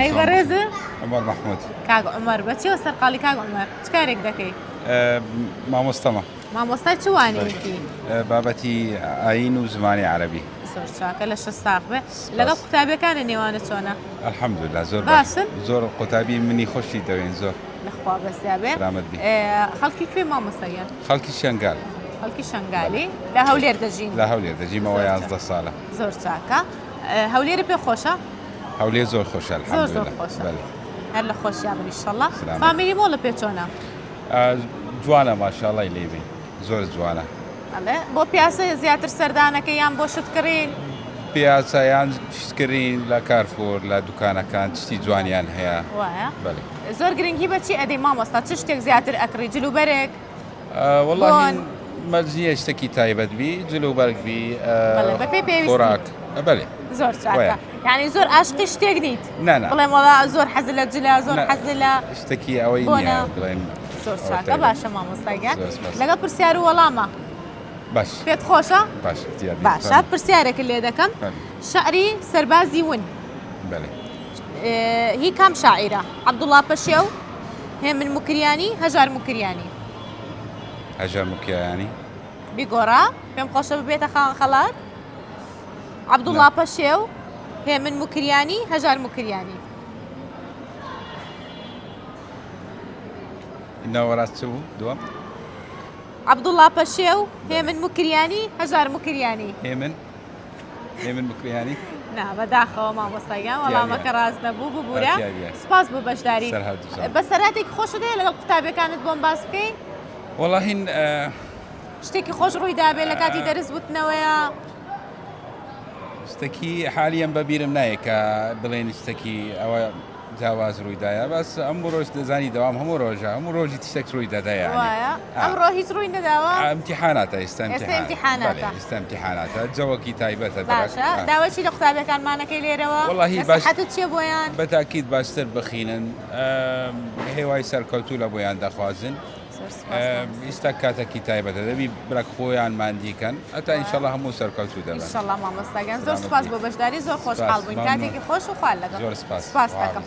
کاک بەڕێزە عمر محمود کاک عمر بەچیەوە سەرقاڵی کاک عمر چ کارێک دەکەی؟ مامۆستەمە مامۆستای چ وانەیەکی؟ بابەتی ئاین و زمانی عەرەبی. زۆر چاکە لە شە ساق بێ لەگەڵ قوتابیەکانە نێوانە چۆنە؟ الحەمدوللا زۆر باشن؟ زۆر قوتابی منی خۆشی دەوێن زۆر لەخوا بەستیا بێ سلامت بی. خەڵکی کوێ مامۆستاییان؟ خەڵکی شەنگال خەڵکی شەنگالی لە هەولێر دەژین؟ لە هەولێر دەژیمەوە 11 ساڵە. زۆر چاکە هەولێرە پێ خۆشە؟ هەولێر زۆر خۆشە زۆر الحەمدوللا. خۆشە بەڵێ. هەر لە خۆشیان ئینشەڵڵا. سلامت. فامیلی مۆڵە پێ چۆنە؟ جوانە ماشاءڵڵای لێبی زۆر جوانە. ئەڵێ بۆ پیاسە زیاتر سەردانەکە یان بۆ شتکڕین؟ پیاسایان شتکردین لە کارفۆر لە دوکانەکان شتی جوانیان هەیە. وایە؟ بەڵێ. زۆر گرنگی بەچی ئەدەی مامۆستا چ شتێک زیاتر ئەکڕی جلوبەرێک؟ والله مەرجیە شتێکی تایبەت بی جلوبەرگ بی بەڵێ بە پێی پێویستی. خۆراک بەڵێ. زۆر چاکە یعنی زۆر عاشقی شتێک نیت؟ نه نه. بڵێم وەڵا زۆر حەز لە جلا زۆر حەز لە شتێکی ئەوەی بۆنە. نییە بڵێن زۆر چاکە باشە مامۆستایگەن زۆر سپاس. لەگەڵ پرسیار و وەڵامە باش پێت خۆشە؟ باش دیاری باشە پرسیارێکە لێ دەکەم شعری سەربازی ون بەڵێ. هی کام شاعیرە؟ عەبدوڵڵا پەشێو هێمن موکریانی هەژار موکریانی؟ هەژار موکریانی. بیگۆڕا پێم خۆشە ببێتە خاوەن خەڵات؟ عەبدوڵڵا پەشێو هێمن موکریانی هەژار موکریانی؟ ناوەڕاست چ بوو دووەم؟ عەبدوڵڵا پەشێو هێمن موکریانی هەژار موکریانی؟ هێمن موکریانی. نا بەداخەوە مامۆستایگان وەڵامەکە ڕاست نەبوو ببوورە سپاس بۆ بەشداری. بە سەراتێکی خۆشت هەیە لەگەڵ قوتابیەکانت بۆم باس بکەی؟ والله هین شتێکی خۆش ڕووی دابێت لە کاتی دەرس وتنەوەیە؟ شتێکی حالیان بەبیرم نایە کە بڵێن شتێکی ئەوە جیاواز ڕوویدایە بەس ئەموو ڕۆژ دەزانی دەوام هەموو ڕۆژە هەموو ڕۆژی تشتێک ڕووی دەدایە. وایە ئەمڕۆ هیچ ڕووی نەداوە؟ ئیمتیحاناتە ئێستا ئیمتیحاناتە. ئێستا ئیمتیحاناتە جەوەکی تایبەتە باشە داوەچی لە قوتابیەکانمانەکەی لێرەوە؟ والله باش نەسیحەتت چییە بۆیان؟ بەتاکید باشتر بخینن هێوای سەرکەوتوو لە بۆیان دەخوازن. ئیستا کاتێکی تایبەتە دەبی برە خۆیان مادیکەن ئەتا ئینشەڵڵا هەموو سەرکەوتوو دەبن. ئینشەڵڵا مامۆستاگەن زۆر سپاس بۆ بەشداری زۆر خۆشحاڵ بووین کاتێکی خۆش و خوال لەگەڵ. زۆر سپاس. سپاس دەکەم.